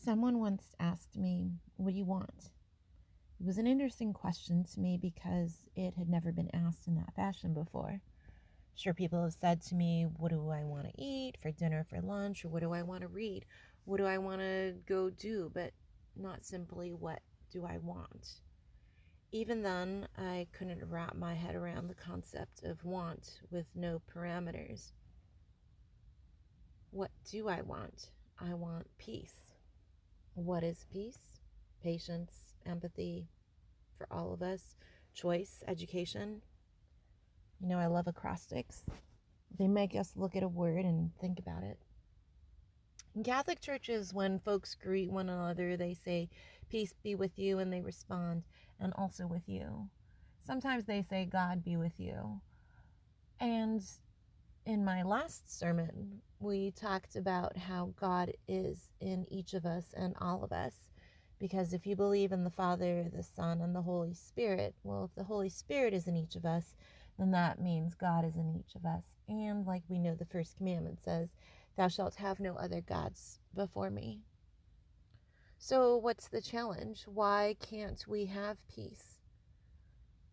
Someone once asked me, "What do you want?" It was an interesting question to me because it had never been asked in that fashion before. Sure, people have said to me, "What do I want to eat for dinner, for lunch?" Or "What do I want to read? What do I want to go do?" But not simply, "What do I want?" Even then, I couldn't wrap my head around the concept of want with no parameters. What do I want? I want peace. What is peace? Patience, empathy for all of us, choice, education. I love acrostics. They make us look at a word and think about it. In Catholic churches, when folks greet one another, they say, "Peace be with you," and they respond, "And also with you." Sometimes they say, "God be with you." And in my last sermon, we talked about how God is in each of us and all of us. Because if you believe in the Father, the Son, and the Holy Spirit, well, if the Holy Spirit is in each of us, then that means God is in each of us. And like we know, the first commandment says, "Thou shalt have no other gods before me." So what's the challenge? Why can't we have peace?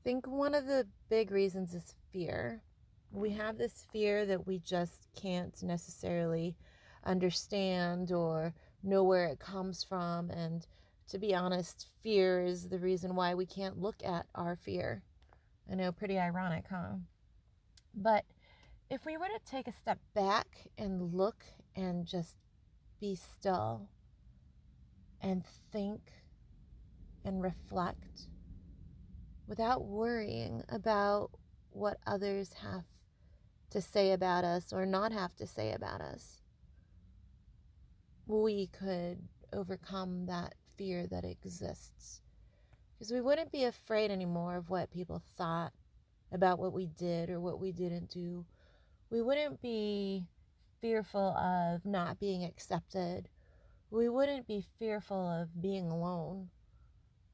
I think one of the big reasons is fear. We have this fear that we just can't necessarily understand or know where it comes from. And to be honest, fear is the reason why we can't look at our fear. I know, pretty ironic, huh? But if we were to take a step back and look and just be still and think and reflect without worrying about what others have to say about us or not have to say about us, we could overcome that fear that exists. Because we wouldn't be afraid anymore of what people thought about what we did or what we didn't do. We wouldn't be fearful of not being accepted. We wouldn't be fearful of being alone.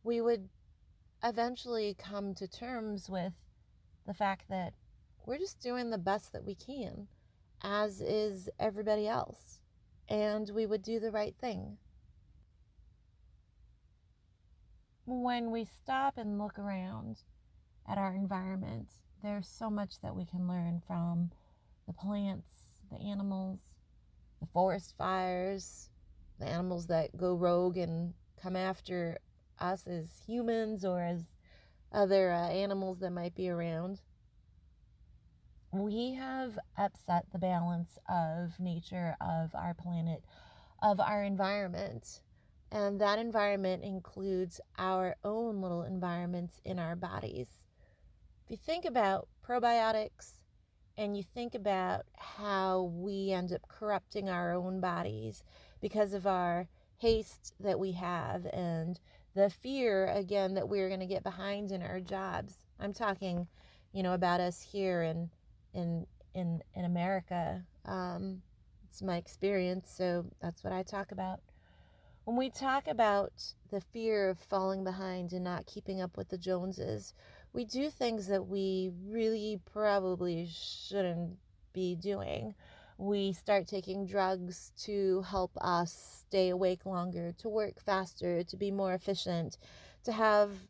We would eventually come to terms with the fact that we're just doing the best that we can, as is everybody else, and we would do the right thing. When we stop and look around at our environment, there's so much that we can learn from the plants, the animals, the forest fires, the animals that go rogue and come after us as humans or as other animals that might be around. We have upset the balance of nature, of our planet, of our environment. And that environment includes our own little environments in our bodies. If you think about probiotics and you think about how we end up corrupting our own bodies because of our haste that we have and the fear, again, that we're going to get behind in our jobs. I'm talking, about us here in America. It's my experience, so that's what I talk about. When we talk about the fear of falling behind and not keeping up with the Joneses, we do things that we really probably shouldn't be doing. We start taking drugs to help us stay awake longer, to work faster, to be more efficient, to have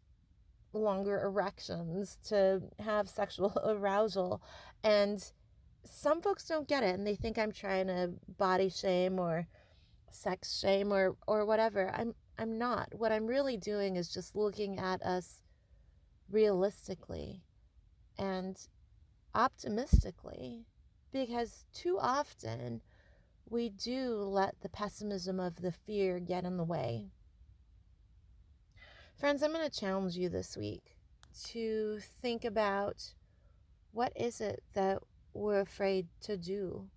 longer erections, to have sexual arousal. And some folks don't get it, and they think I'm trying to body shame or sex shame or whatever. I'm not. What I'm really doing is just looking at us realistically and optimistically, because too often we do let the pessimism of the fear get in the way. Friends, I'm going to challenge you this week to think about, what is it that we're afraid to do?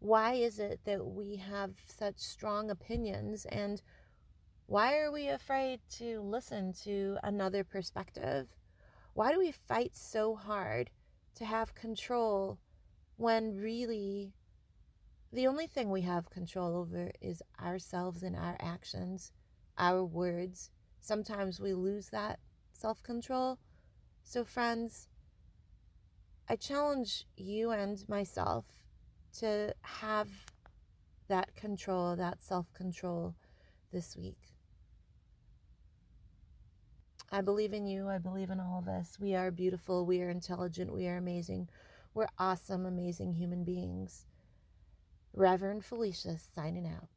Why is it that we have such strong opinions, and why are we afraid to listen to another perspective? Why do we fight so hard to have control when really the only thing we have control over is ourselves and our actions, our words? Sometimes we lose that self-control. So friends, I challenge you and myself to have that control, that self-control, this week. I believe in you. I believe in all of us. We are beautiful. We are intelligent. We are amazing. We're awesome, amazing human beings. Reverend Felicia signing out.